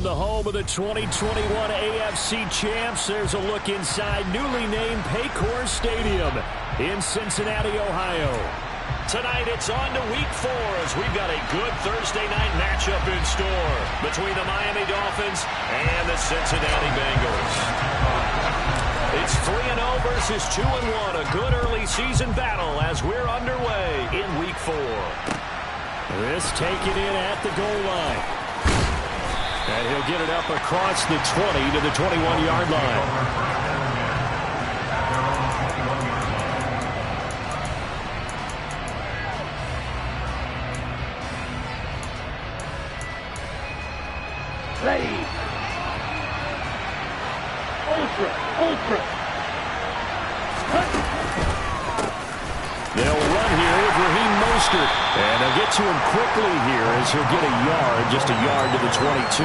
the home of the 2021 AFC champs, there's a look inside newly named Paycor Stadium in Cincinnati, Ohio. Tonight it's on to Week 4 as we've got a good Thursday night matchup in store between the Miami Dolphins and the Cincinnati Bengals. It's 3-0 versus 2-1, a good early season battle as we're underway in Week 4. This taken in at the goal line. And he'll get it up across the 20 to the 21-yard line. Ready. Ultra. They'll run here with Raheem Mostert. And they'll get to him quickly here as he'll get a yard, just a yard to the 22.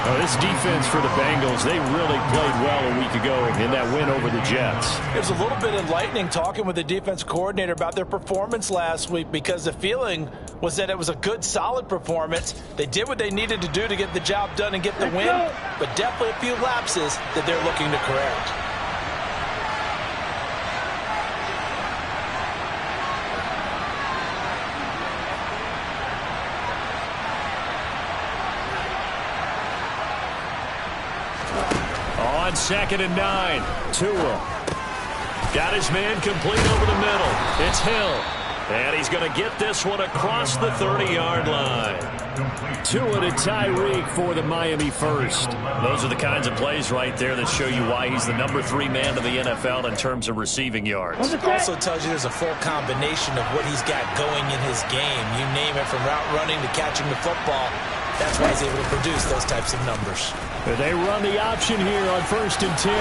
Now, this defense for the Bengals, they really played well a week ago in that win over the Jets. It was a little bit enlightening talking with the defense coordinator about their performance last week because the feeling was that it was a good, solid performance. They did what they needed to do to get the job done and get the win, but definitely a few lapses that they're looking to correct. On 2nd and 9, Tua got his man complete over the middle. It's Hill, and he's going to get this one across the 30-yard line. Tua to Tyreek for the Miami first. Those are the kinds of plays right there that show you why he's the number 3 man in the NFL in terms of receiving yards. It also tells you there's a full combination of what he's got going in his game. You name it, from route running to catching the football. That's why he's able to produce those types of numbers. They run the option here on 1st and 10.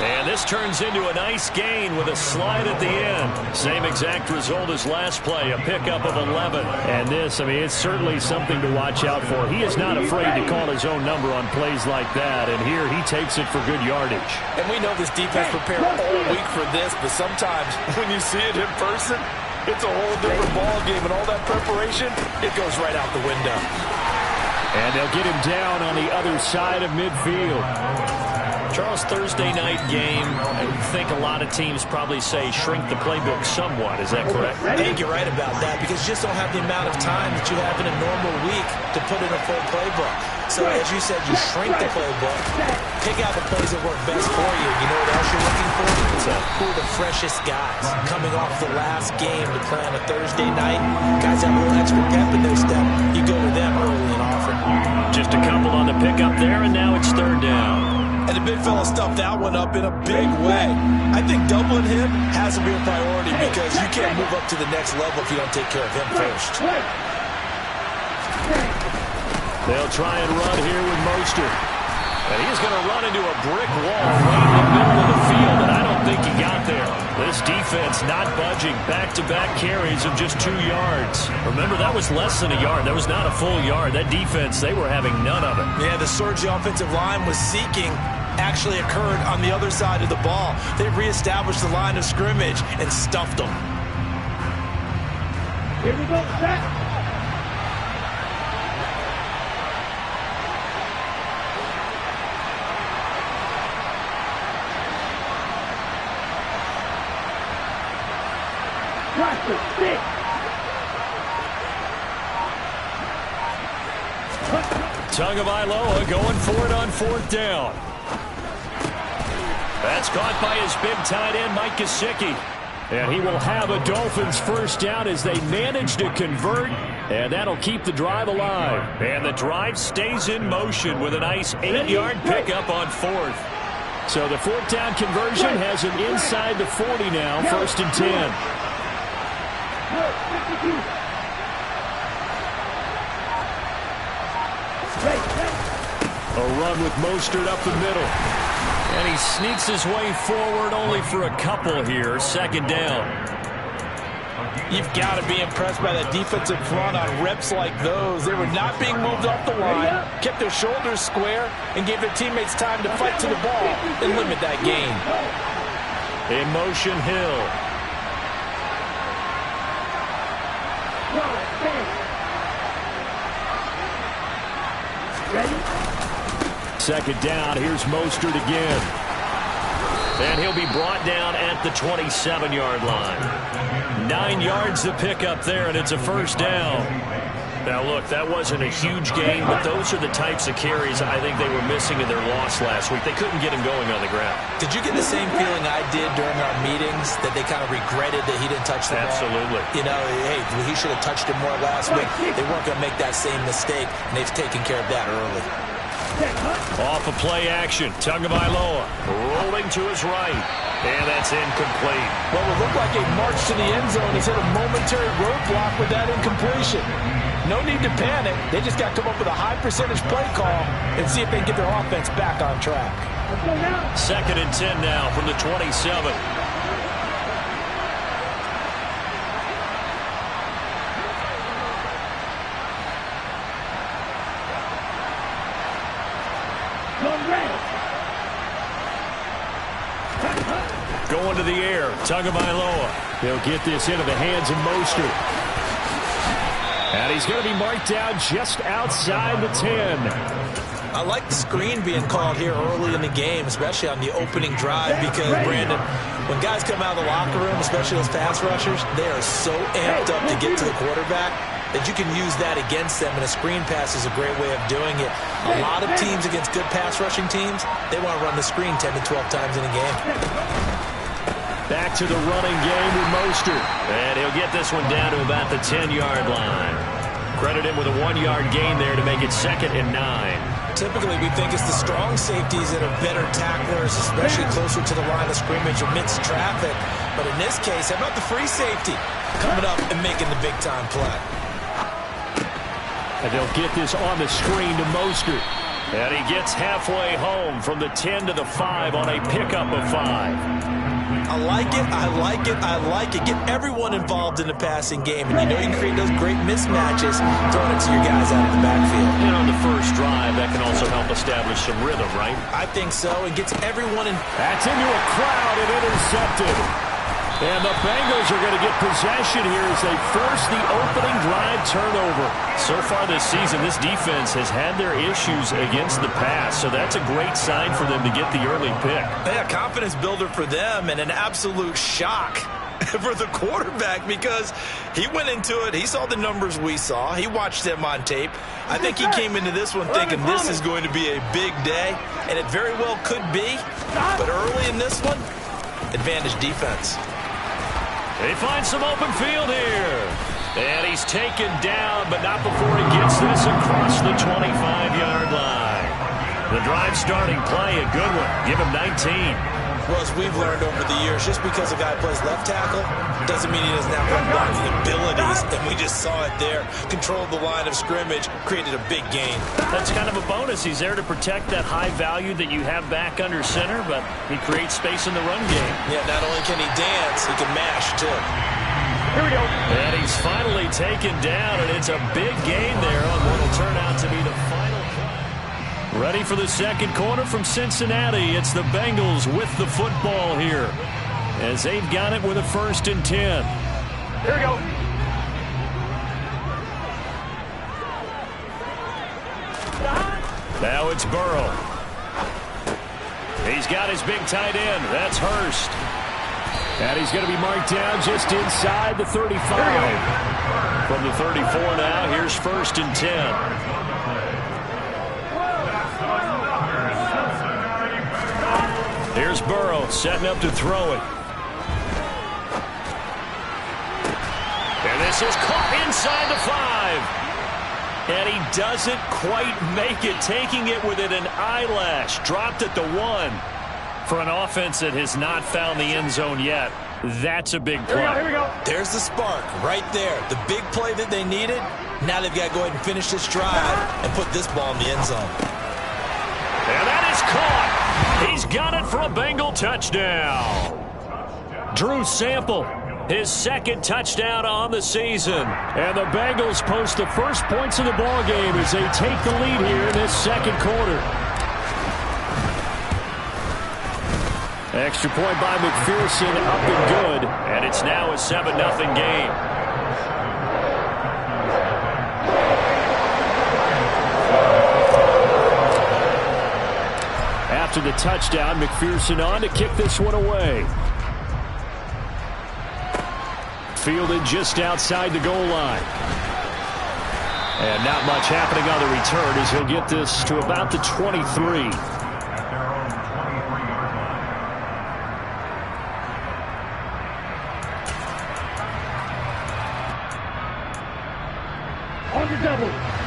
And this turns into a nice gain with a slide at the end. Same exact result as last play, a pickup of 11. And this, I mean, it's certainly something to watch out for. He is not afraid to call his own number on plays like that. And here he takes it for good yardage. And we know this defense prepared all week for this, but sometimes when you see it in person, it's a whole different ball game. And all that preparation, it goes right out the window. And they'll get him down on the other side of midfield. Charles, Thursday night game, I think a lot of teams probably say shrink the playbook somewhat. Is that correct? I think you're right about that because you just don't have the amount of time that you have in a normal week to put in a full playbook. So as you said, you shrink the playbook, pick out the plays that work best for you. You know what else you're looking for? Who are the freshest guys coming off the last game to play on a Thursday night? Guys have a little extra pep in their step. You go to them early and often. Just a couple on the pickup there, and now it's 3rd down. And the big fella stuffed that one up in a big way. I think doubling him has to be a priority because you can't move up to the next level if you don't take care of him first. They'll try and run here with Mostert. And he's going to run into a brick wall right in the middle of the field, and I don't think he got there. This defense not budging. Back-to-back carries of just 2 yards. Remember, that was less than a yard. That was not a full yard. That defense, they were having none of it. Yeah, the surge the offensive line was seeking actually occurred on the other side of the ball. They reestablished the line of scrimmage and stuffed them. Here we go, set. Tagovailoa going for it on 4th down. That's caught by his big tight end, Mike Gesicki. And he will have a Dolphins first down as they manage to convert. And that'll keep the drive alive. And the drive stays in motion with a nice 8-yard pickup on 4th. So the 4th down conversion has him inside the 40 now, 1st and 10. A run with Mostert up the middle. And he sneaks his way forward only for a couple here. 2nd down. You've got to be impressed by that defensive front on reps like those. They were not being moved off the line, kept their shoulders square, and gave their teammates time to fight to the ball and limit that gain. In motion, Hill. Ready? Second down, here's Mostert again. And he'll be brought down at the 27-yard line. 9 yards to pick up there, and it's a first down. Now, look, that wasn't a huge gain, but those are the types of carries I think they were missing in their loss last week. They couldn't get him going on the ground. Did you get the same feeling I did during our meetings, that they kind of regretted that he didn't touch the ball? Absolutely. You know, hey, he should have touched it more last week. They weren't going to make that same mistake, and they've taken care of that early. Off of play action, Tagovailoa rolling to his right, and that's incomplete. Well, it looked like a march to the end zone. He's hit a momentary roadblock with that incompletion. No need to panic. They just got to come up with a high percentage play call and see if they can get their offense back on track. Second and 10 now from the 27. Going to the air, Tagovailoa. He'll get this into the hands of Mostert. And he's going to be marked down just outside the 10. I like the screen being called here early in the game, especially on the opening drive, because, Brandon, when guys come out of the locker room, especially those pass rushers, they are so amped up to get to the quarterback that you can use that against them, and a screen pass is a great way of doing it. A lot of teams against good pass rushing teams, they want to run the screen 10 to 12 times in a game. Back to the running game with Mostert. And he'll get this one down to about the 10-yard line. Credit him with a 1-yard gain there to make it 2nd and 9. Typically, we think it's the strong safeties that are better tacklers, especially closer to the line of scrimmage amidst traffic. But in this case, how about the free safety coming up and making the big-time play? And they'll get this on the screen to Mostert. And he gets halfway home from the 10 to the 5 on a pickup of 5. I like it, I like it, I like it. Get everyone involved in the passing game, and you know you can create those great mismatches throwing it to your guys out of the backfield. And on the first drive, that can also help establish some rhythm, right? I think so. It gets everyone in. That's into a crowd and intercepted. And the Bengals are going to get possession here as they force the opening drive turnover. So far this season, this defense has had their issues against the pass, so that's a great sign for them to get the early pick. Yeah, confidence builder for them, and an absolute shock for the quarterback, because he went into it, he saw the numbers we saw, he watched them on tape. I think he came into this one thinking this is going to be a big day, and it very well could be, but early in this one, advantage defense. They find some open field here. And he's taken down, but not before he gets this across the 25-yard line. The drive starting play, a good one. Give him 19. Well, as we've learned over the years, just because a guy plays left tackle doesn't mean he doesn't have run blocking abilities. And we just saw it there. Controlled the line of scrimmage, created a big gain. That's kind of a bonus. He's there to protect that high value that you have back under center, but he creates space in the run game. Yeah, not only can he dance, he can mash, too. Here we go. And he's finally taken down, and it's a big gain there on what will turn out to be the final play. Ready for the second quarter from Cincinnati. It's the Bengals with the football here, as they've got it with a 1st and 10. Here we go. Now it's Burrow. He's got his big tight end. That's Hurst. And he's going to be marked down just inside the 35. From the 34 now, here's 1st and 10. Here's Burrow setting up to throw it. And this is caught inside the 5. And he doesn't quite make it, taking it within an eyelash. Dropped at the 1. For an offense that has not found the end zone yet, that's a big play. Here we go. There's the spark right there. The big play that they needed. Now they've got to go ahead and finish this drive and put this ball in the end zone. And that is caught. He's got it for a Bengal touchdown. Drew Sample, his 2nd touchdown on the season. And the Bengals post the first points of the ball game as they take the lead here in this 2nd quarter. Extra point by McPherson, up and good. And it's now a 7-0 game. After the touchdown, McPherson on to kick this one away. Fielded just outside the goal line. And not much happening on the return as he'll get this to about the 23.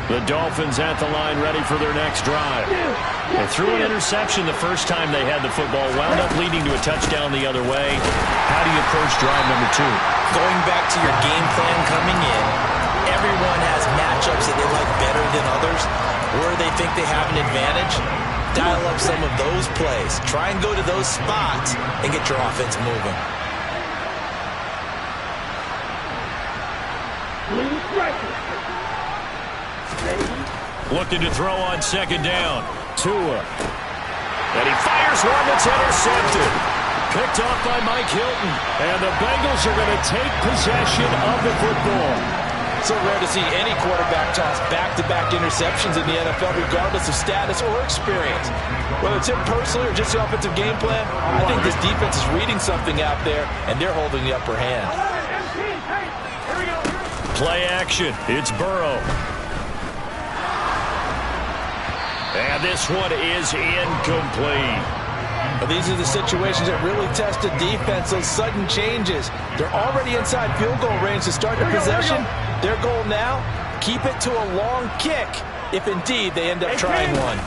The Dolphins at the line ready for their next drive. They threw an interception the first time they had the football, wound up leading to a touchdown the other way. How do you approach drive number 2? Going back to your game plan coming in, everyone has matchups that they like better than others. Where they think they have an advantage, dial up some of those plays. Try and go to those spots and get your offense moving. Looking to throw on second down. Tua. And he fires one that's intercepted. Picked off by Mike Hilton. And the Bengals are going to take possession of the football. So rare to see any quarterback toss back-to-back interceptions in the NFL, regardless of status or experience. Whether it's him personally or just the offensive game plan, I think this defense is reading something out there, and they're holding the upper hand. Play action. It's Burrow. And this one is incomplete. Well, these are the situations that really test a defense, those sudden changes. They're already inside field goal range to start the possession. Their goal now, keep it to a long kick, if indeed they end up trying one.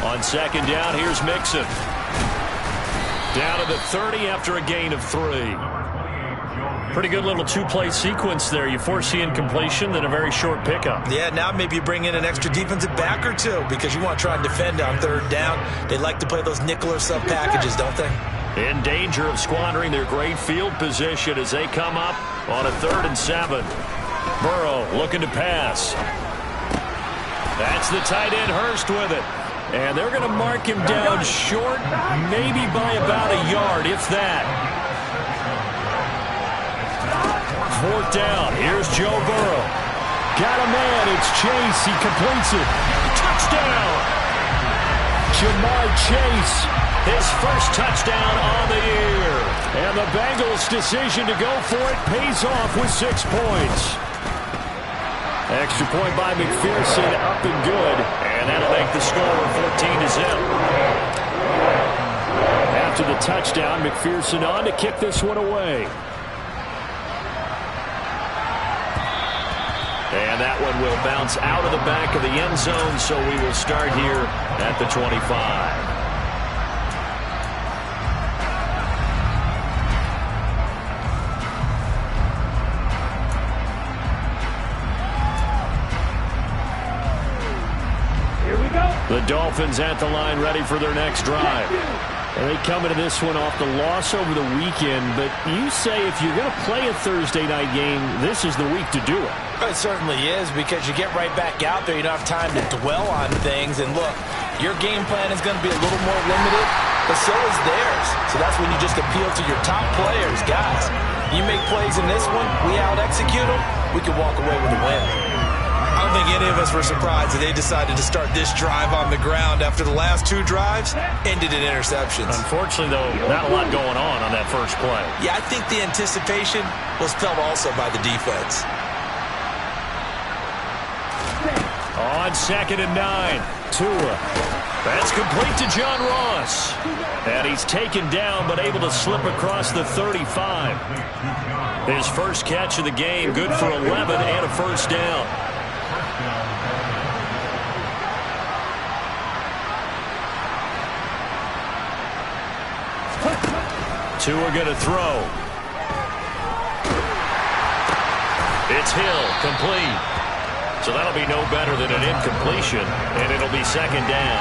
On second down, here's Mixon. Down to the 30 after a gain of 3. Pretty good little two-play sequence there. You force the incompletion, then a very short pickup. Yeah, now maybe you bring in an extra defensive back or two because you want to try and defend on third down. They like to play those nickel or sub packages, don't they? In danger of squandering their great field position as they come up on a 3rd and 7. Burrow looking to pass. That's the tight end Hurst with it. And they're going to mark him down short, maybe by about a yard, if that. 4th down. Here's Joe Burrow. Got a man. It's Chase. He completes it. Touchdown. Jamar Chase. His first touchdown on the year. And the Bengals' decision to go for it pays off with 6 points. Extra point by McPherson, up and good. And that'll make the score 14-0. After the touchdown, McPherson on to kick this one away. And that one will bounce out of the back of the end zone, so we will start here at the 25. Here we go. The Dolphins at the line ready for their next drive. And they come into this one off the loss over the weekend, but you say if you're going to play a Thursday night game, this is the week to do it. It certainly is, because you get right back out there. You don't have time to dwell on things. And look, your game plan is going to be a little more limited, but so is theirs. So that's when you just appeal to your top players. Guys, you make plays in this one, we out-execute them, we can walk away with a win. I don't think any of us were surprised that they decided to start this drive on the ground after the last 2 drives ended in interceptions. Unfortunately, though, not a lot going on that first play. Yeah, I think the anticipation was felt also by the defense. On 2nd and 9, Tua. That's complete to John Ross. And he's taken down, but able to slip across the 35. His first catch of the game, good for 11 and a first down. Tua going to throw. It's Hill, complete. So that'll be no better than an incompletion, and it'll be 2nd down.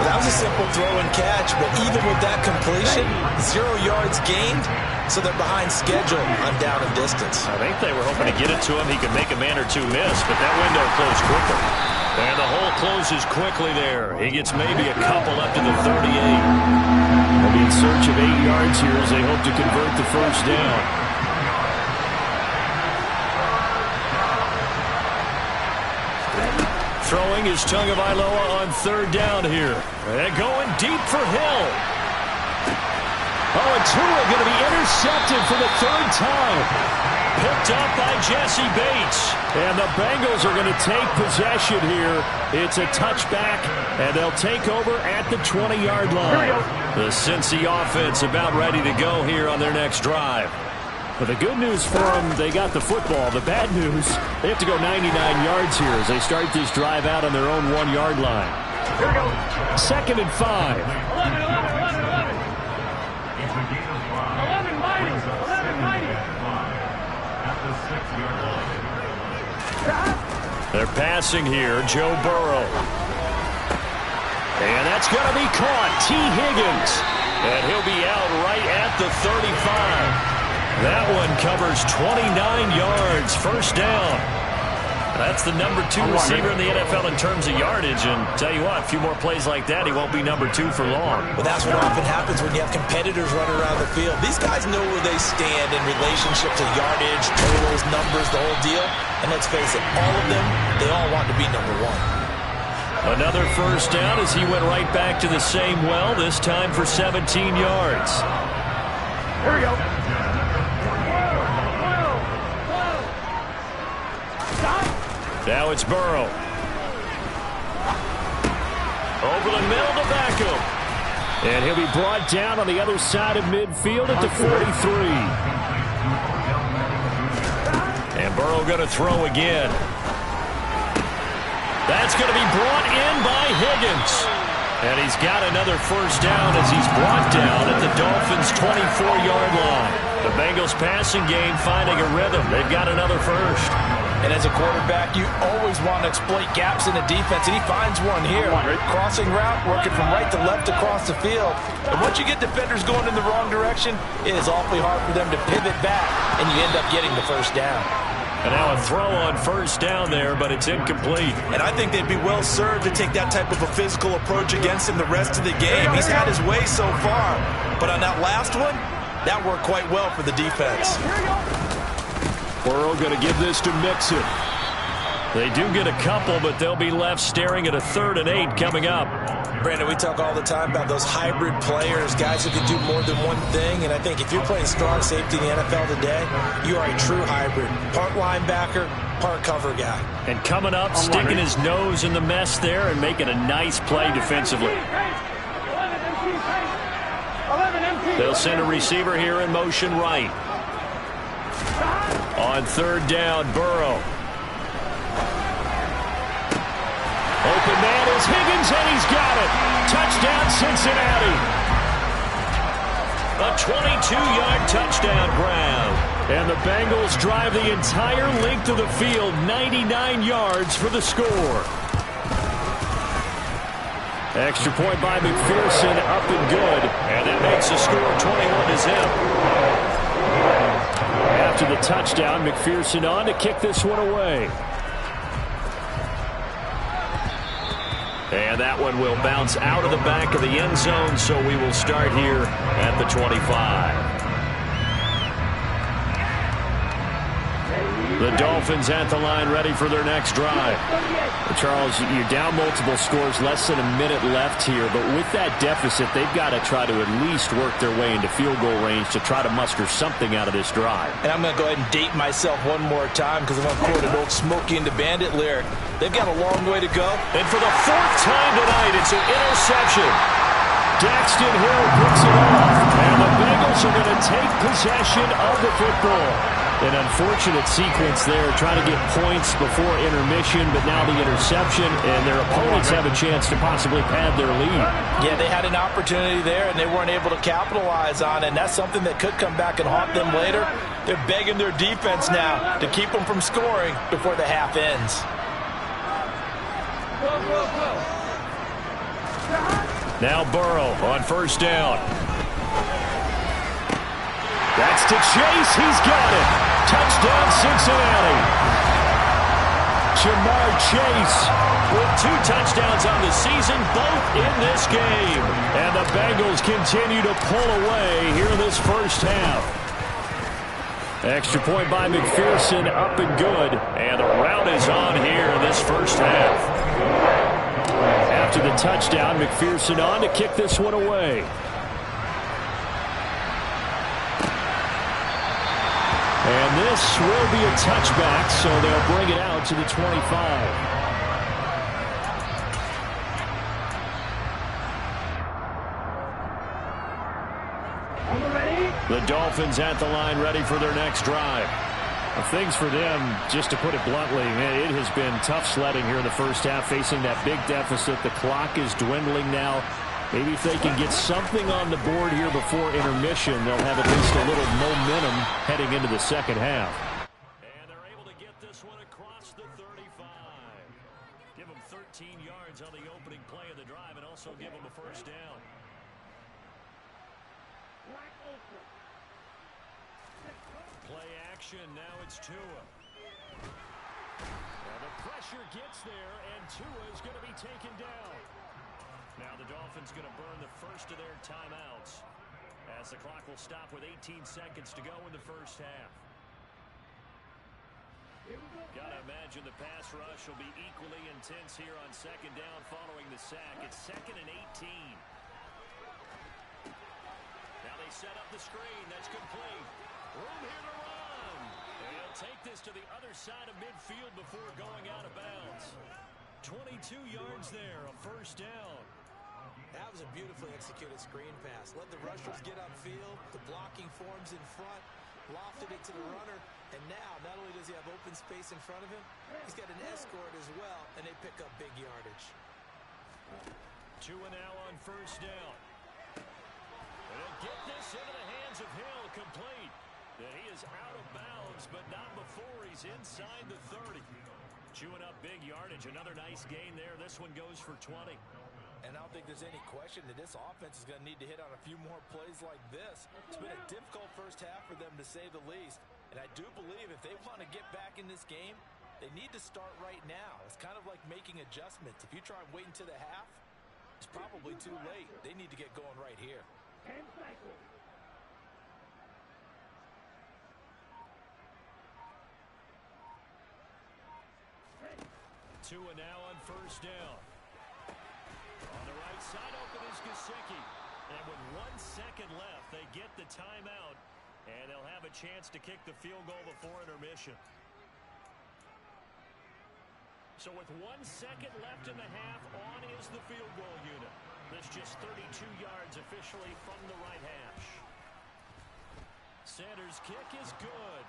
Well, that was a simple throw and catch, but even with that completion, 0 yards gained, so they're behind schedule on down and distance. I think they were hoping to get it to him. He could make a man or 2 miss, but that window closed quicker. And the hole closes quickly there. He gets maybe a couple up to the 38. They'll be in search of 8 yards here as they hope to convert the first down. throwing is Tagovailoa on third down here. And going deep for Hill. Oh, and Tua going to be intercepted for the third time. Picked up by Jesse Bates. And the Bengals are going to take possession here. It's a touchback, and they'll take over at the 20-yard line. The Cincy offense about ready to go here on their next drive. But the good news for them, they got the football. The bad news, they have to go 99 yards here as they start this drive out on their own 1-yard line. Here we go. 2nd and 5. 11 mighty. They're passing here, Joe Burrow. And that's going to be caught. T. Higgins. And he'll be out right at the 35. That one covers 29 yards. First down. That's the number 2 receiver in the NFL in terms of yardage. And tell you what, a few more plays like that, he won't be number 2 for long. But that's what often happens when you have competitors running around the field. These guys know where they stand in relationship to yardage, totals, numbers, the whole deal. And let's face it, all of them, they all want to be number 1. Another first down as he went right back to the same well, this time for 17 yards. Here we go. Now it's Burrow. Over the middle to Beckham. And he'll be brought down on the other side of midfield at the 43. And Burrow going to throw again. That's going to be brought in by Higgins. And he's got another first down as he's brought down at the Dolphins' 24-yard line. The Bengals passing game finding a rhythm. They've got another first. And as a quarterback, you always want to exploit gaps in the defense, and he finds one here. Crossing route, working from right to left across the field. And once you get defenders going in the wrong direction, it is awfully hard for them to pivot back, and you end up getting the first down. And now a throw on first down there, but it's incomplete. And I think they'd be well served to take that type of a physical approach against him the rest of the game. He's had his way so far. But on that last one, that worked quite well for the defense. Burrow going to give this to Mixon. They do get a couple, but they'll be left staring at a 3rd and 8 coming up. Brandon, we talk all the time about those hybrid players, guys who can do more than one thing. And I think if you're playing strong safety in the NFL today, you are a true hybrid. Part linebacker, part cover guy. And coming up, sticking his nose in the mess there and making a nice play defensively. They'll send a receiver here in motion right. On 3rd down, Burrow. Open man is Higgins, and he's got it. Touchdown, Cincinnati. A 22-yard touchdown grab. And the Bengals drive the entire length of the field, 99 yards for the score. Extra point by McPherson, up and good. And that makes the score 21-0. After the touchdown, McPherson on to kick this one away. And that one will bounce out of the back of the end zone, so we will start here at the 25. The Dolphins at the line ready for their next drive. Charles, you're down multiple scores, less than a minute left here, but with that deficit, they've got to try to at least work their way into field goal range to try to muster something out of this drive. And I'm going to go ahead and date myself one more time because I'm going to quote an old Smokey and the Bandit lyric. They've got a long way to go. And for the 4th time tonight, it's an interception. Daxton Hill picks it off, and the Bengals are going to take possession of the football. An unfortunate sequence there, trying to get points before intermission, but now the interception, and their opponents have a chance to possibly pad their lead. Yeah, they had an opportunity there, and they weren't able to capitalize on it, and that's something that could come back and haunt them later. They're begging their defense now to keep them from scoring before the half ends. Now Burrow on first down. That's to Chase. He's got it. Touchdown, Cincinnati. Jamar Chase with 2 touchdowns on the season, both in this game. And the Bengals continue to pull away here in this first half. Extra point by McPherson, up and good. And the rout is on here in this first half. After the touchdown, McPherson on to kick this one away. And this will be a touchback, so they'll bring it out to the 25. The Dolphins at the line, ready for their next drive. Well, things for them, just to put it bluntly, man, it has been tough sledding here in the first half, facing that big deficit. The clock is dwindling now. Maybe if they can get something on the board here before intermission, they'll have at least a little momentum heading into the second half. And they're able to get this one across the 35. Give them 13 yards on the opening play of the drive and also give them a first down. Play action, now it's Tua. Now the pressure gets there, and Tua is going to be taken down. Now the Dolphins going to burn the first of their timeouts as the clock will stop with 18 seconds to go in the first half. Got to imagine the pass rush will be equally intense here on second down following the sack. It's 2nd and 18. Now they set up the screen. That's complete. Room here to run. And he'll take this to the other side of midfield before going out of bounds. 22 yards there, a first down. That was a beautifully executed screen pass. Let the rushers get upfield. The blocking forms in front. Lofted it to the runner. And now, not only does he have open space in front of him, he's got an escort as well, and they pick up big yardage. Tua now on first down. And he'll get this into the hands of Hill, complete. And he is out of bounds, but not before he's inside the 30. Chewing up big yardage. Another nice gain there. This one goes for 20. And I don't think there's any question that this offense is going to need to hit on a few more plays like this. It's been a difficult first half for them, to say the least. And I do believe if they want to get back in this game, they need to start right now. It's kind of like making adjustments. If you try and wait until the half, it's probably too late. They need to get going right here. 10 seconds. Tua now on first down. On the right side, open is Gesicki. And with 1 second left, they get the timeout. And they'll have a chance to kick the field goal before intermission. So with 1 second left in the half, on is the field goal unit. This just 32 yards officially from the right hash. Sanders' kick is good.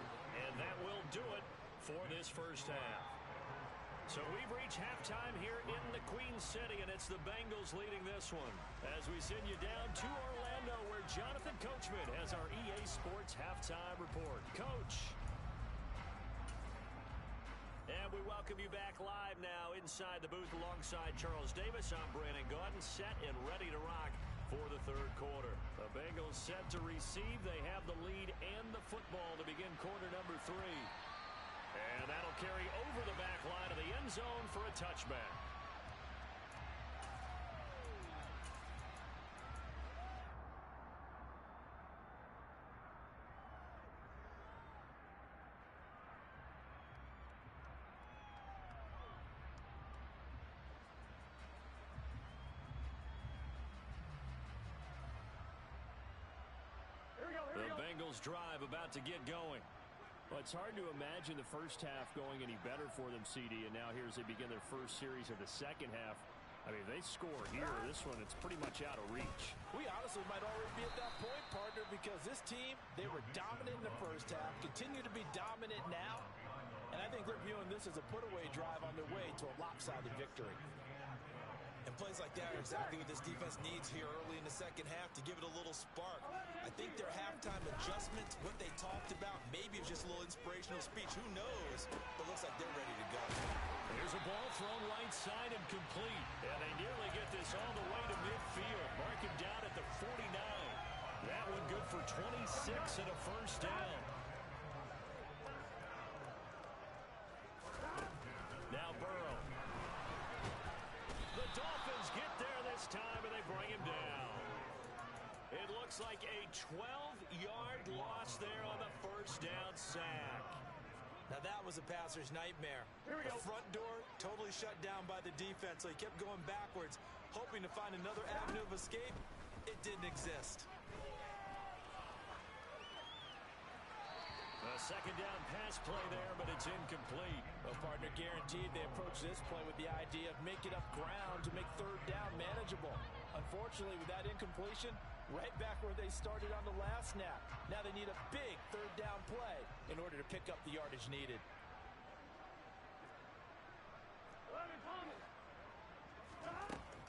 And that will do it for this first half. So we've reached halftime here in the Queen City, and it's the Bengals leading this one. As we send you down to Orlando, where Jonathan Coachman has our EA Sports halftime report. Coach. And we welcome you back live now inside the booth alongside Charles Davis. I'm Brandon Gaudin, set and ready to rock for the third quarter. The Bengals set to receive. They have the lead and the football to begin quarter number 3. And that'll carry over the back line of the end zone for a touchback. The Bengals drive about to get going. Well, it's hard to imagine the first half going any better for them, CD, and now here as they begin their first series of the second half. I mean, they score here. This one, it's pretty much out of reach. We honestly might already be at that point, partner, because this team, they were dominant in the first half, continue to be dominant now, and I think they're viewing this as a put-away drive on their way to a lopsided victory. And plays like that are exactly what this defense needs here early in the second half to give it a little spark. I think their halftime adjustments, what they talked about, maybe it was just a little inspirational speech. Who knows? But looks like they're ready to go. Here's a ball thrown right side and complete. And they nearly get this all the way to midfield. Mark him down at the 49. That one good for 26 and a first down. Now Burrow. The Dolphins get there this time, and they bring him down. It looks like a 12-yard loss there on the first down sack. Now that was a passer's nightmare. The front door totally shut down by the defense, so he kept going backwards, hoping to find another avenue of escape. It didn't exist. A second down pass play there, but it's incomplete. Well, partner, guaranteed they approach this play with the idea of making up ground to make third down manageable. Unfortunately, with that incompletion, right back where they started on the last snap. Now they need a big third down play in order to pick up the yardage needed.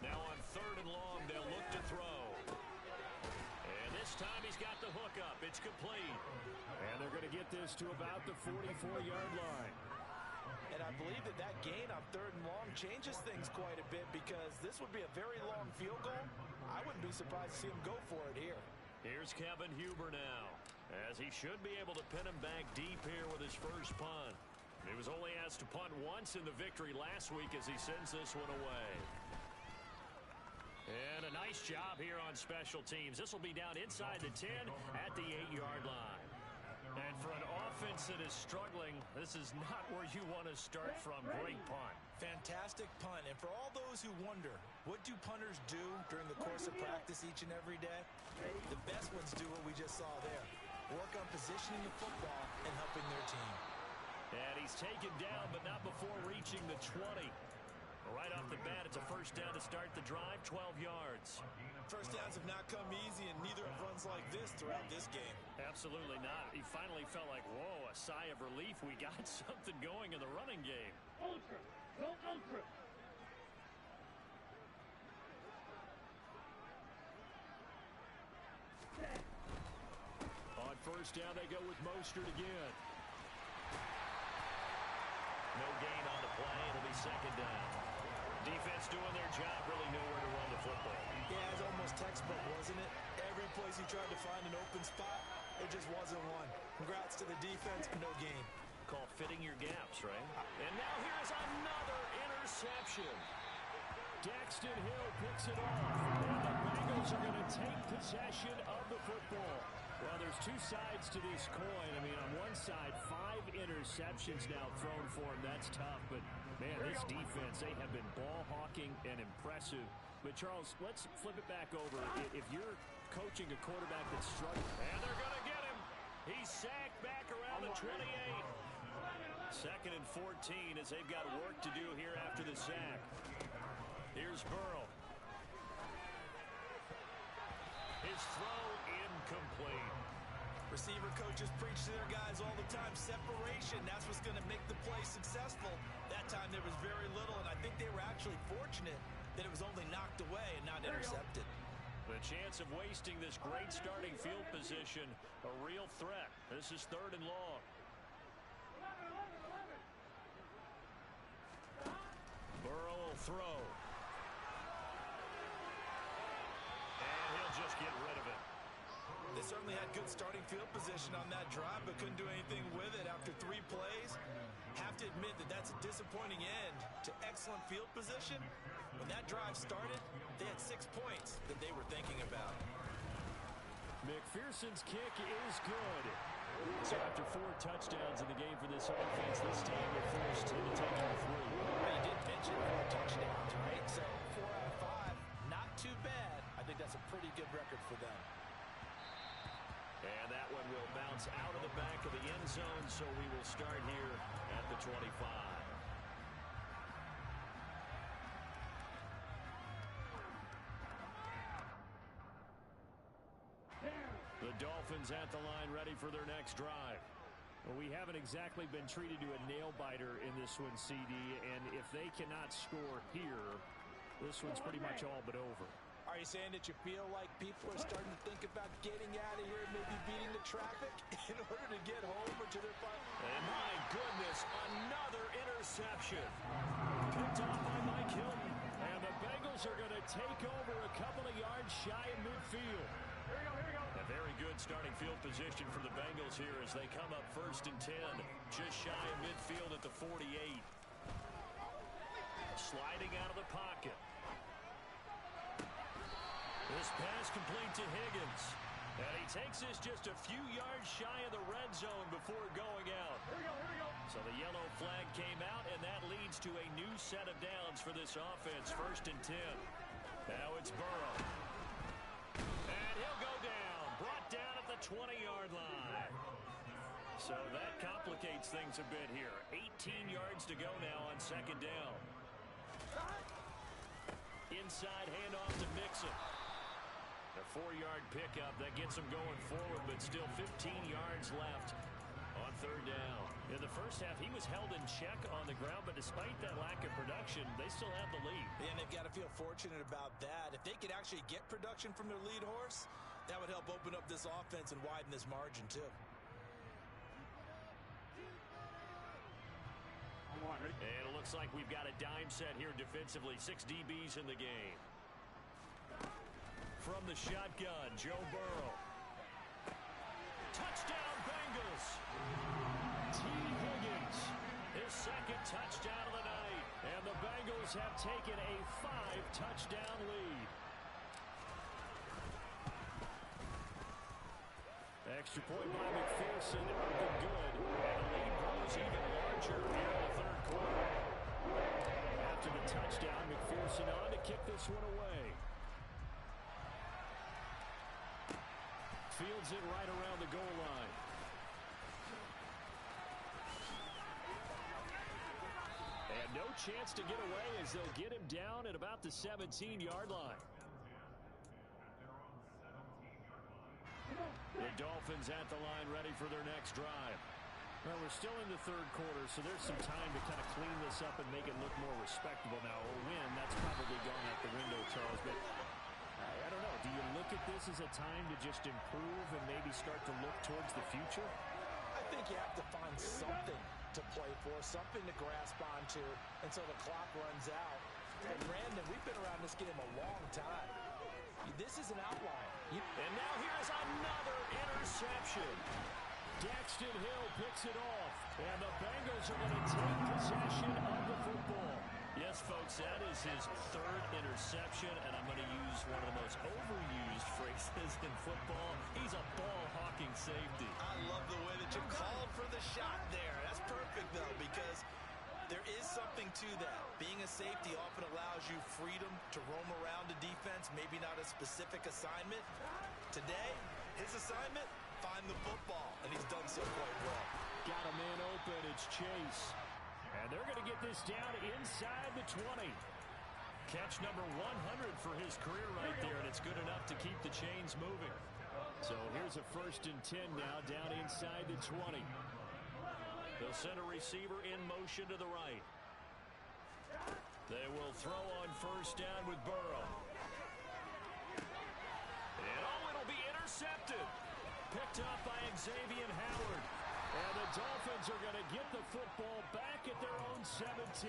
Now on 3rd and long, they'll look to throw. And this time he's got the hook up. It's complete. And they're going to get this to about the 44-yard line. And I believe that gain on 3rd and long changes things quite a bit, because this would be a very long field goal. I wouldn't be surprised to see him go for it here. Here's Kevin Huber now, as he should be able to pin him back deep here with his first punt. He was only asked to punt once in the victory last week as he sends this one away. And a nice job here on special teams. This will be down inside the 10 at the 8-yard line. And for an offense that is struggling, this is not where you want to start from. Great punt. Fantastic punt. And for all those who wonder, what do punters do during the course of practice each and every day? The best ones do what we just saw there. Work on positioning the football and helping their team. And he's taken down, but not before reaching the 20. Right off the bat, it's a first down to start the drive, 12 yards. First downs have not come easy, and neither have runs like this throughout this game. Absolutely not. He finally felt like, whoa, a sigh of relief. We got something going in the running game. Ultra. Go ultra. On first down, they go with Mostert again. No gain on the play. It'll be second down. Defense doing their job, really know where to run the football. Yeah, it's almost textbook, wasn't it? Every place he tried to find an open spot, there just wasn't one. Congrats to the defense, no gain. Call fitting your gaps, right? And now here's another interception. Daxton Hill picks it off. And the Bengals are going to take possession of the football. Well, there's two sides to this coin. I mean, on one side, 5 interceptions now thrown for him. That's tough. But, man, this defense, they have been ball hawking and impressive. But, Charles, let's flip it back over. If you're coaching a quarterback that's struggling, and they're going to get him. He's sacked back around the 28. 2nd and 14 as they've got work to do here after the sack. Here's Burrow. His throw incomplete. Receiver coaches preach to their guys all the time. Separation, that's what's going to make the play successful. That time there was very little, and I think they were actually fortunate that it was only knocked away and not intercepted. The chance of wasting this great starting field position, a real threat. This is 3rd and long. Burrow will throw. And he'll just get rid of it. They certainly had good starting field position on that drive, but couldn't do anything with it after 3 plays. Have to admit that that's a disappointing end to excellent field position. When that drive started, they had 6 points that they were thinking about. McPherson's kick is good. So after 4 touchdowns in the game for this offense, this time they're forced to take all 3. Well, you did mention 4 touchdowns, right? So 4 out of 5, not too bad. I think that's a pretty good record for them. And that one will bounce out of the back of the end zone, so we will start here at the 25. The Dolphins at the line, ready for their next drive. Well, we haven't exactly been treated to a nail-biter in this one, CD, and if they cannot score here, this one's pretty much all but over. Are you saying that you feel like people are starting to think about getting out of here, maybe beating the traffic in order to get home or to their final? And my goodness, another interception. Picked off by Mike Hilton. And the Bengals are going to take over a couple of yards shy of midfield. Here we go. A very good starting field position for the Bengals here as they come up 1st and 10. Just shy of midfield at the 48. Sliding out of the pocket. This pass complete to Higgins. And he takes this just a few yards shy of the red zone before going out. Here we go. So the yellow flag came out, and that leads to a new set of downs for this offense. 1st and 10. Now it's Burrow. And he'll go down. Brought down at the 20-yard line. So that complicates things a bit here. 18 yards to go now on 2nd down. Inside handoff to Mixon. A 4-yard pickup that gets him going forward, but still 15 yards left on 3rd down. In the first half, he was held in check on the ground, but despite that lack of production, they still have the lead. And they've got to feel fortunate about that. If they could actually get production from their lead horse, that would help open up this offense and widen this margin too. And it looks like we've got a dime set here defensively. 6 DBs in the game. From the shotgun, Joe Burrow. Touchdown, Bengals. T. Higgins, his 2nd touchdown of the night. And the Bengals have taken a 5-touchdown lead. Extra point by McPherson up and good. And the lead grows even larger here in the 3rd quarter. After the touchdown, McPherson on to kick this one away. Fields it right around the goal line. And no chance to get away as they'll get him down at about the 17-yard line. The Dolphins at the line ready for their next drive. Well, we're still in the 3rd quarter, so there's some time to kind of clean this up and make it look more respectable now. A win, that's probably gone out the window, Charles, but I don't know. Do you look at this as a time to just improve and maybe start to look towards the future? I think you have to find something to play for, something to grasp onto until the clock runs out. And Brandon, we've been around this game a long time. This is an outlier. And now here's another interception. Daxton Hill picks it off, and the Bengals are going to take possession of the football. Yes, folks, that is his 3rd interception, and I'm going to use one of the most overused phrases in football. He's a ball-hawking safety. I love the way that you called for the shot there. That's perfect, though, because there is something to that. Being a safety often allows you freedom to roam around the defense, maybe not a specific assignment. Today, his assignment, find the football, and he's done so quite well. Got a man open. It's Chase. And they're going to get this down inside the 20. Catch number 100 for his career right there, and it's good enough to keep the chains moving. So here's a 1st and 10 now down inside the 20. They'll send a receiver in motion to the right. They will throw on 1st down with Burrow. And it'll be intercepted. Picked up by Xavier Howard. And the Dolphins are going to get the football back at their own 17.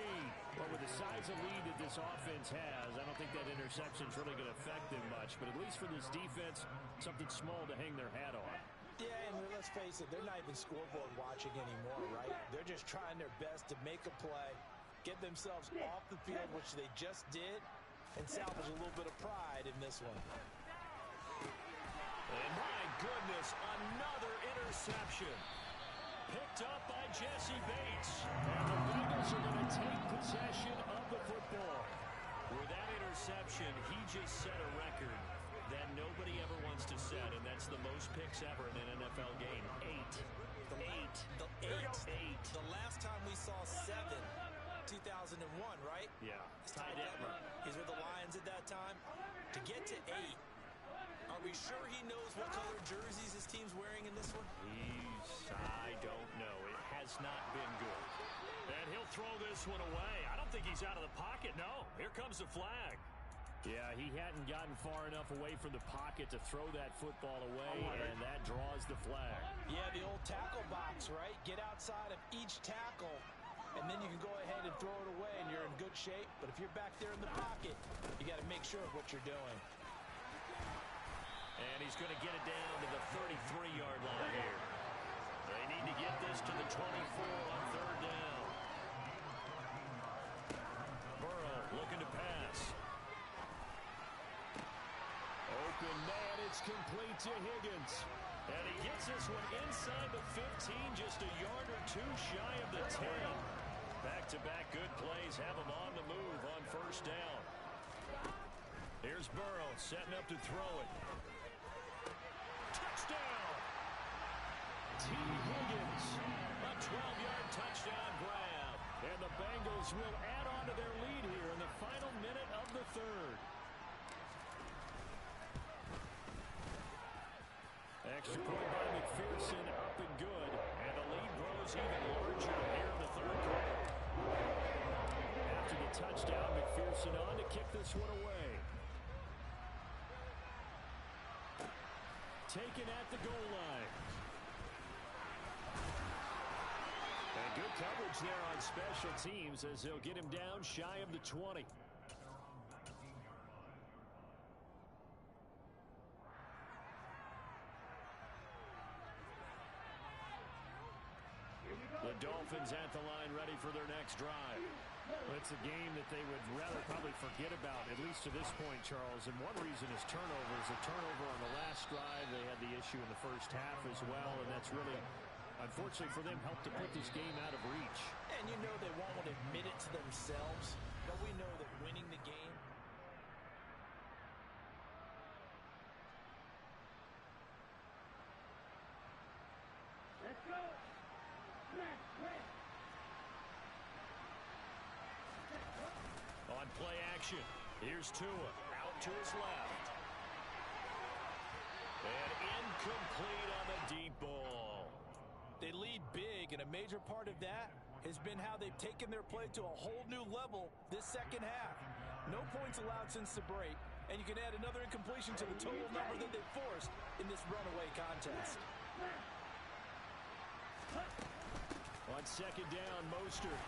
But with the size of lead that this offense has, I don't think that interception is really going to affect them much. But at least for this defense, something small to hang their hat on. Yeah, and let's face it, they're not even scoreboard watching anymore, right? They're just trying their best to make a play, get themselves off the field, which they just did, and salvage a little bit of pride in this one. And my goodness, another interception. Picked up by Jesse Bates. And the Bengals are going to take possession of the football. With that interception, he just set a record that nobody ever wants to set, and that's the most picks ever in an NFL game. 8. The last time we saw 7, 2001, right? Yeah. Ty Detmer. He's with the Lions at that time. To get to 8, are we sure he knows what color jerseys his team's wearing in this one? I don't know. It has not been good. And he'll throw this one away. I don't think he's out of the pocket. No. Here comes the flag. Yeah, he hadn't gotten far enough away from the pocket to throw that football away, and that draws the flag. Yeah, the old tackle box, right? Get outside of each tackle, and then you can go ahead and throw it away, and you're in good shape. But if you're back there in the pocket, you got to make sure of what you're doing. And he's going to get it down to the 33-yard line here. They need to get this to the 24 on 3rd down. Burrow looking to pass. Open man, it's complete to Higgins. And he gets this one inside the 15, just a yard or two shy of the 10. Back-to-back good plays have him on the move on first down. Here's Burrow setting up to throw it. Touchdown! T. Higgins, a 12-yard touchdown grab. And the Bengals will add on to their lead here in the final minute of the third. Extra point by McPherson, up and good. And the lead grows even larger here in the third quarter. After the touchdown, McPherson on to kick this one away. Taken at the goal line. And good coverage there on special teams as they'll get him down shy of the 20. The Dolphins at the line ready for their next drive. It's a game that they would rather probably forget about, at least to this point, Charles. And one reason is turnovers. A turnover on the last drive. They had the issue in the first half as well, and that's really, unfortunately for them, helped to put this game out of reach. And you know they won't want to admit it to themselves, but we know that winning the game Let's go. On play action, here's Tua, out to his left. And incomplete on the deep ball. They lead big, and a major part of that has been how they've taken their play to a whole new level this second half. No points allowed since the break, and you can add another incompletion to the total number that they forced in this runaway contest. On second down, Mostert.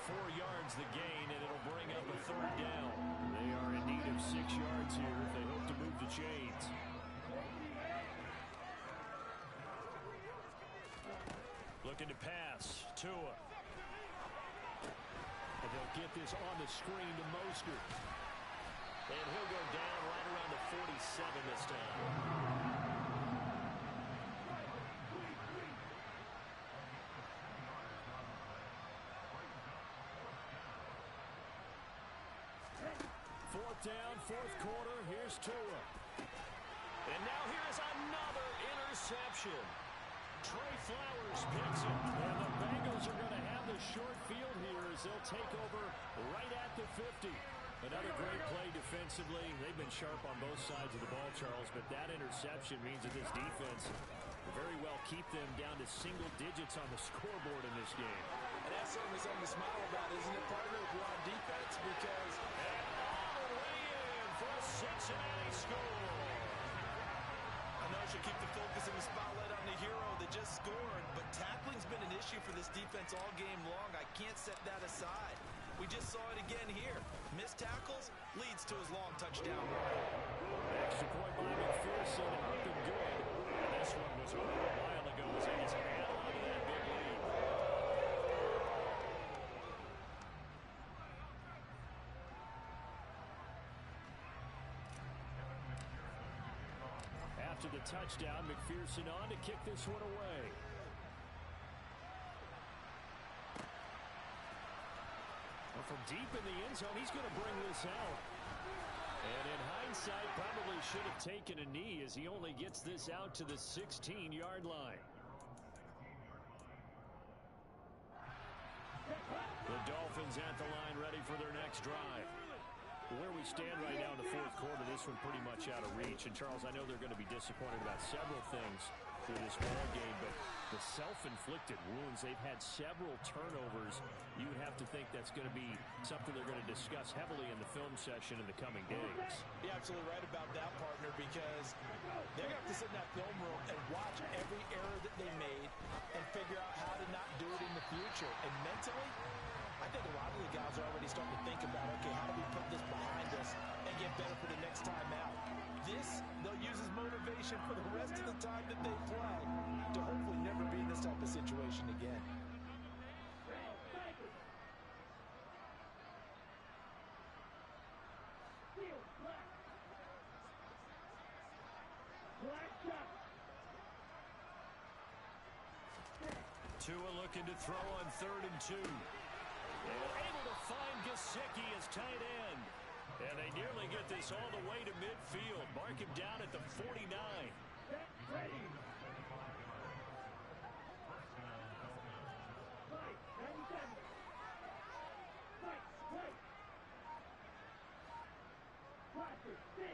4 yards the gain, and it'll bring up a third down. They are in need of 6 yards here if they hope to move the chains. Looking to pass. Tua. And they'll get this on the screen to Mostert. And he'll go down right around the 47 this time. Fourth down, fourth quarter. Here's Tua. And now here's another interception. Trey Flowers picks it. And the Bengals are going to have the short field here as they'll take over right at the 50. Another great play defensively. They've been sharp on both sides of the ball, Charles, but that interception means that this defense will very well keep them down to single digits on the scoreboard in this game. And that's certainly something to smile about, isn't it, partner, if you're on defense, because and all the way in for a Cincinnati score. I know I should keep the focus and the spotlight on the hero that just scored, but tackling's been an issue for this defense all game long. I can't set that aside. We just saw it again here. Missed tackles leads to his long touchdown run. Extra point by McPherson, up and good. And this one was over a while ago as they just add on to that big lead. After the touchdown, McPherson on to kick this one away. Well, from deep in the end zone, he's going to bring this out. And in hindsight, probably should have taken a knee as he only gets this out to the 16-yard line. The Dolphins at the line ready for their next drive. Where we stand right now in the fourth quarter, this one pretty much out of reach. And, Charles, I know they're going to be disappointed about several things through this ball game, but the self-inflicted wounds, they've had several turnovers. You would have to think that's going to be something they're going to discuss heavily in the film session in the coming days. You're absolutely right about that, partner, because they're going to have to sit in that film room and watch every error that they made and figure out how to not do it in the future. And mentally, I think a lot of the guys are already starting to think about, okay, how do we put this behind us and get better for the next time out? This, they'll use as motivation for the rest of the time that they play to hopefully never be in this type of situation again. Tua looking to throw on 3rd and 2. They were able to find Gesicki as tight end. And they nearly get this all the way to midfield. Mark him down at the 49. Get ready. Fight, 97. Fight. Roger, 6.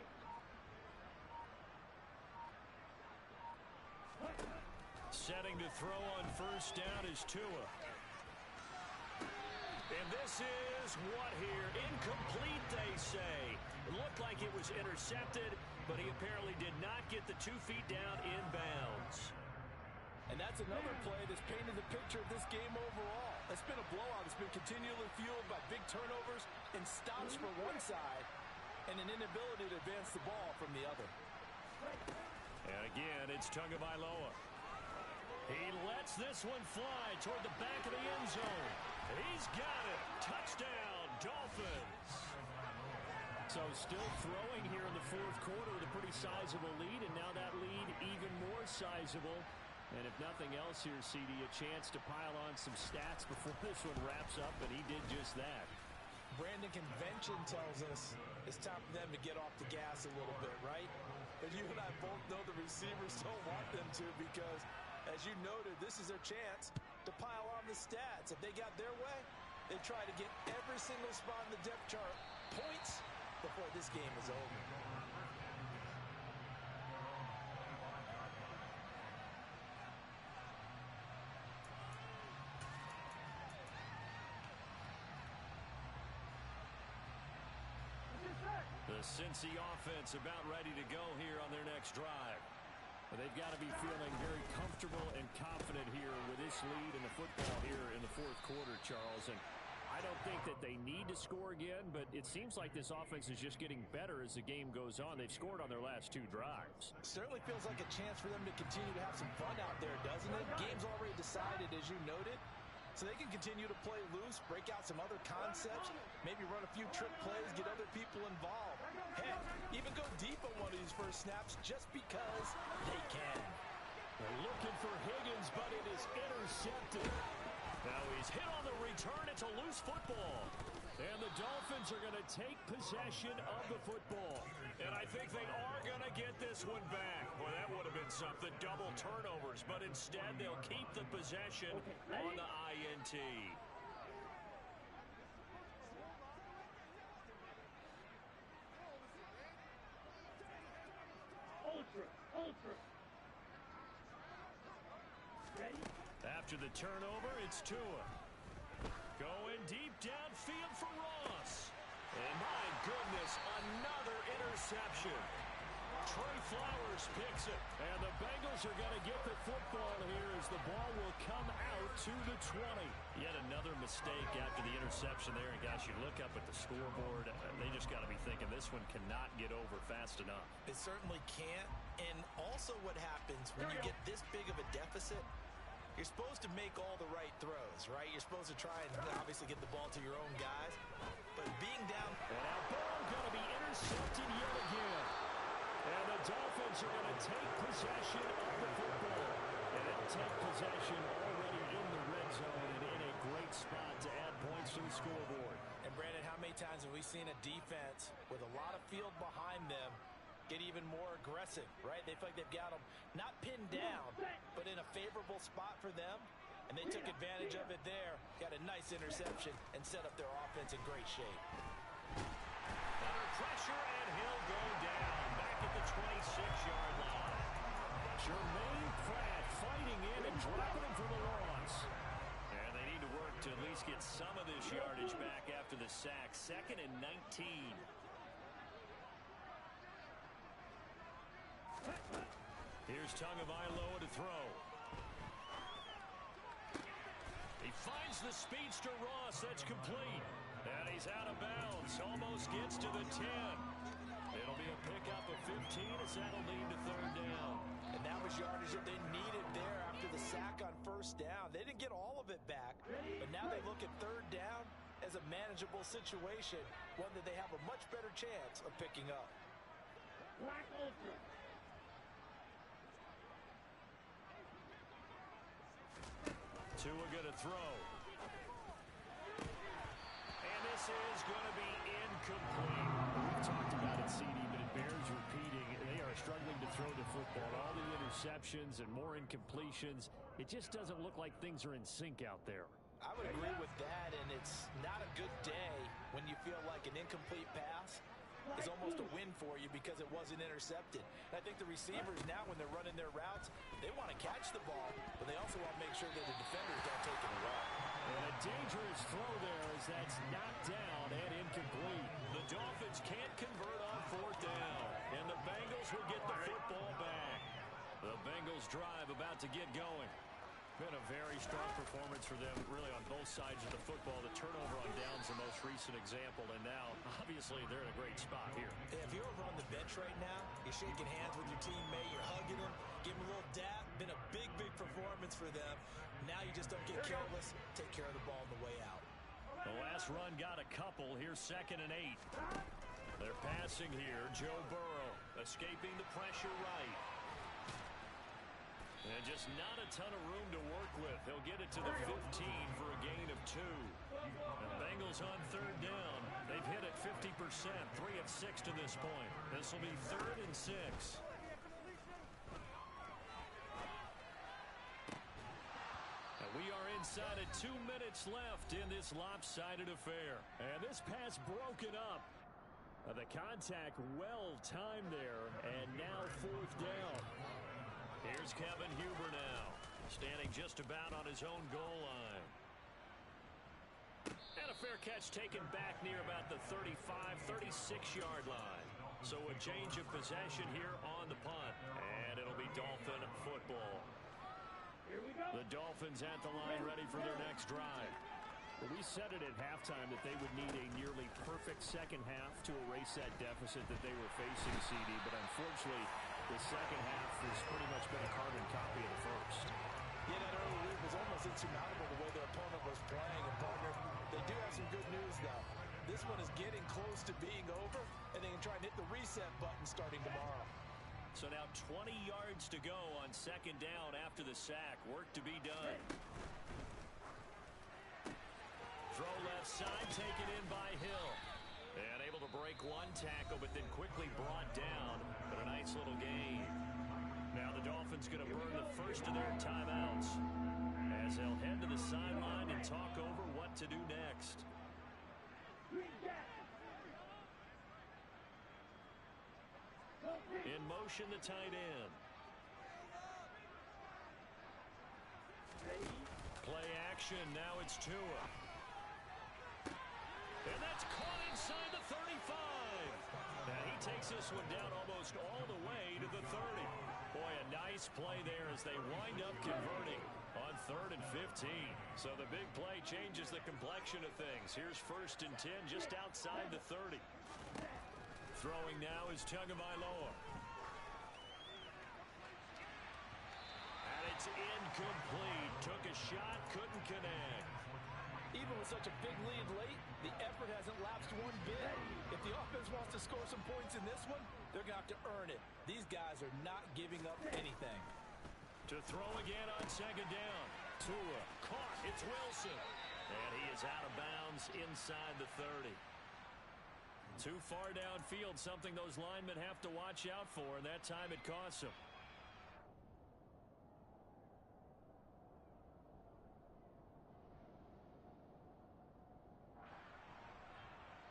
Setting to throw on 1st down is Tua. And this is what here? Incomplete, they say. It looked like it was intercepted, but he apparently did not get the 2 feet down inbounds. And that's another play that's painted the picture of this game overall. It's been a blowout. It's been continually fueled by big turnovers and stops for one side and an inability to advance the ball from the other. And again, it's Tagovailoa. He lets this one fly toward the back of the end zone. He's got it. Touchdown, Dolphins. So still throwing here in the 4th quarter with a pretty sizable lead, and now that lead even more sizable. And if nothing else here, CD, a chance to pile on some stats before this one wraps up, and he did just that. Brandon, convention tells us it's time for them to get off the gas a little bit, right? But you and I both know the receivers don't want them to because, as you noted, this is their chance to pile on the stats. If they got their way, they try to get every single spot in the depth chart points before this game is over. The Cincy offense about ready to go here on their next drive. But they've got to be feeling very comfortable and confident here with this lead in the football here in the 4th quarter, Charles. And I don't think that they need to score again, but it seems like this offense is just getting better as the game goes on. They've scored on their last 2 drives. Certainly feels like a chance for them to continue to have some fun out there, doesn't it? Game's already decided, as you noted. So they can continue to play loose, break out some other concepts, maybe run a few trick plays, get other people involved. Heck, even go deep on one of these first snaps just because they can. They're looking for Higgins, but it is intercepted. Now he's hit on the return. It's a loose football. And the Dolphins are going to take possession of the football. And I think they are going to get this one back. Well, that would have been something, double turnovers. But instead, they'll keep the possession on the INT. Ultra. Ready? After the turnover, it's Tua. Going deep downfield for Ross. And my goodness, another interception. Trey Flowers picks it. And the Bengals are going to get the football here as the ball will come out to the 20. Yet another mistake after the interception there. And guys, you look up at the scoreboard, they just got to be thinking this one cannot get over fast enough. It certainly can't. And also what happens when you get this big of a deficit, you're supposed to make all the right throws, right? You're supposed to try and obviously get the ball to your own guys. But being down... And our ball going to be intercepted yet again. And the Dolphins are going to take possession of the football. And they'll take possession already in the red zone and in a great spot to add points to the scoreboard. And Brandon, how many times have we seen a defense with a lot of field behind them get even more aggressive, right? They feel like they've got them not pinned down, but in a favorable spot for them. And they took advantage of it there, got a nice interception, and set up their offense in great shape. Under pressure, and he'll go down back at the 26-yard line. Jermaine Pratt fighting in and dropping him for the loss. And they need to work to at least get some of this yardage back after the sack. 2nd and 19. Here's Tagovailoa to throw. He finds the speedster Ross. That's complete. And he's out of bounds. Almost gets to the 10. It'll be a pickup of 15 as that'll lead to 3rd down. And that was yardage that they needed there after the sack on 1st down. They didn't get all of it back, but now they look at 3rd down as a manageable situation, one that they have a much better chance of picking up. Black Ultra. Tua going to throw. And this is going to be incomplete. We've talked about it, CD, but it bears repeating. They are struggling to throw the football. All the interceptions and more incompletions. It just doesn't look like things are in sync out there. I would agree with that, and it's not a good day when you feel like an incomplete pass is almost a win for you because it wasn't intercepted. And I think the receivers now, when they're running their routes, they want to catch the ball, but they also want to make sure that the defenders don't take it away. And a dangerous throw there as that's knocked down and incomplete. The Dolphins can't convert on fourth down, and the Bengals will get the football back. The Bengals drive about to get going. Been a very strong performance for them, really, on both sides of the football. The turnover on downs, the most recent example, and now, obviously, they're in a great spot here. Yeah, if you're over on the bench right now, you're shaking hands with your teammate, you're hugging him, give him a little dap. Been a big, big performance for them. Now you just don't get careless. Take care of the ball on the way out. The last run got a couple. Here's 2nd and 8. They're passing here. Joe Burrow escaping the pressure right. And just not a ton of room to work with. He'll get it to the 15 for a gain of 2. The Bengals on 3rd down. They've hit it 50%, 3 of 6 to this point. This will be 3rd and 6. And we are inside of 2 minutes left in this lopsided affair. And this pass broken up. The contact well timed there. And now 4th down. Here's Kevin Huber now, standing just about on his own goal line. And a fair catch taken back near about the 35, 36-yard line. So a change of possession here on the punt, and it'll be Dolphin football. Here we go. The Dolphins at the line ready for their next drive. Well, we said it at halftime that they would need a nearly perfect second half to erase that deficit that they were facing, CD, but unfortunately, the second half has pretty much been a carbon copy of the first. Yeah, that early lead was almost insurmountable the way their opponent was playing. And, partner, they do have some good news, though. This one is getting close to being over, and they can try and hit the reset button starting tomorrow. So now 20 yards to go on 2nd down after the sack. Work to be done. Throw left side, taken in by Hill. And able to break one tackle, but then quickly brought down. But a nice little gain. Now the Dolphins going to burn the first of their timeouts as they'll head to the sideline and talk over what to do next. In motion, the tight end. Play action, now it's Tua. And that's caught inside the 35. And he takes this one down almost all the way to the 30. Boy, a nice play there as they wind up converting on 3rd and 15. So the big play changes the complexion of things. Here's 1st and 10 just outside the 30. Throwing now is Tagovailoa. And it's incomplete. Took a shot, couldn't connect. Even with such a big lead late, the effort hasn't lapsed one bit. If the offense wants to score some points in this one, they're going to have to earn it. These guys are not giving up anything. To throw again on 2nd down. Tua caught. It's Wilson. And he is out of bounds inside the 30. Too far downfield, something those linemen have to watch out for, and that time it costs them.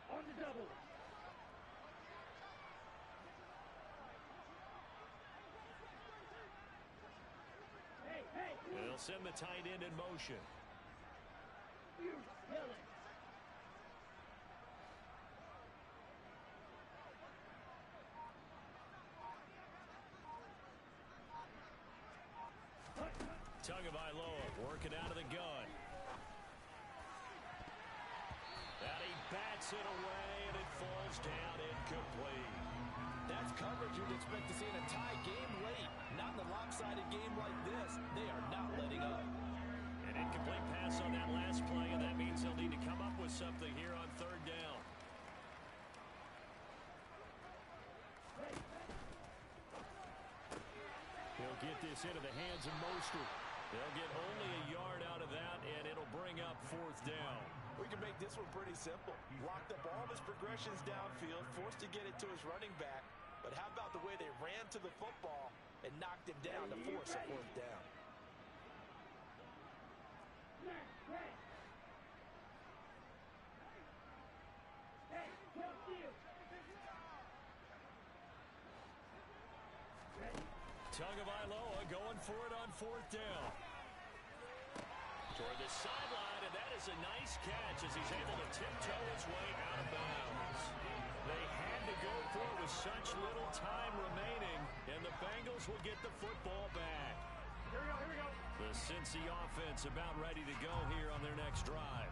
On the double. They'll send the tight end in motion. Tagovailoa working out of the gun. And he bats it away, and it falls down incomplete. That's coverage you'd expect to see in a tie game late. Not in a lopsided game like this. They are not letting up. An incomplete pass on that last play, and that means they'll need to come up with something here on 3rd down. He'll get this into the hands of Mostert. They'll get only a yard out of that, and it'll bring up 4th down. We can make this one pretty simple. Locked up all of his progressions downfield, forced to get it to his running back. But how about the way they ran to the football and knocked him down to force a 4th down? Tagovailoa going for it on 4th down. Toward the sideline, and that is a nice catch as he's able to tiptoe his way out of bounds. They had to go for it with such little time remaining, and the Bengals will get the football back. Here we go. The Cincy offense about ready to go here on their next drive.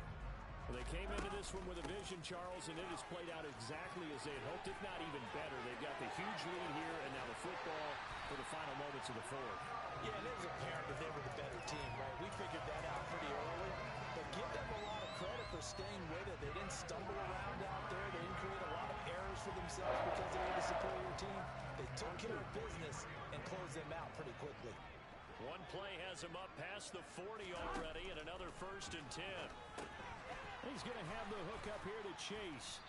Well, they came into this one with a vision, Charles, and it has played out exactly as they had hoped, if not even better. They've got the huge lead here, and now the football for the final moments of the 4th. Yeah, and it was apparent that they were the better team, right? We figured that out pretty early, but give them a lot of credit for staying with it. They didn't stumble around out there. They didn't create a lot of errors for themselves because they were the superior team. They took care of business and closed them out pretty quickly. One play has him up past the 40 already, and another 1st and 10. He's going to have the hook up here to Chase.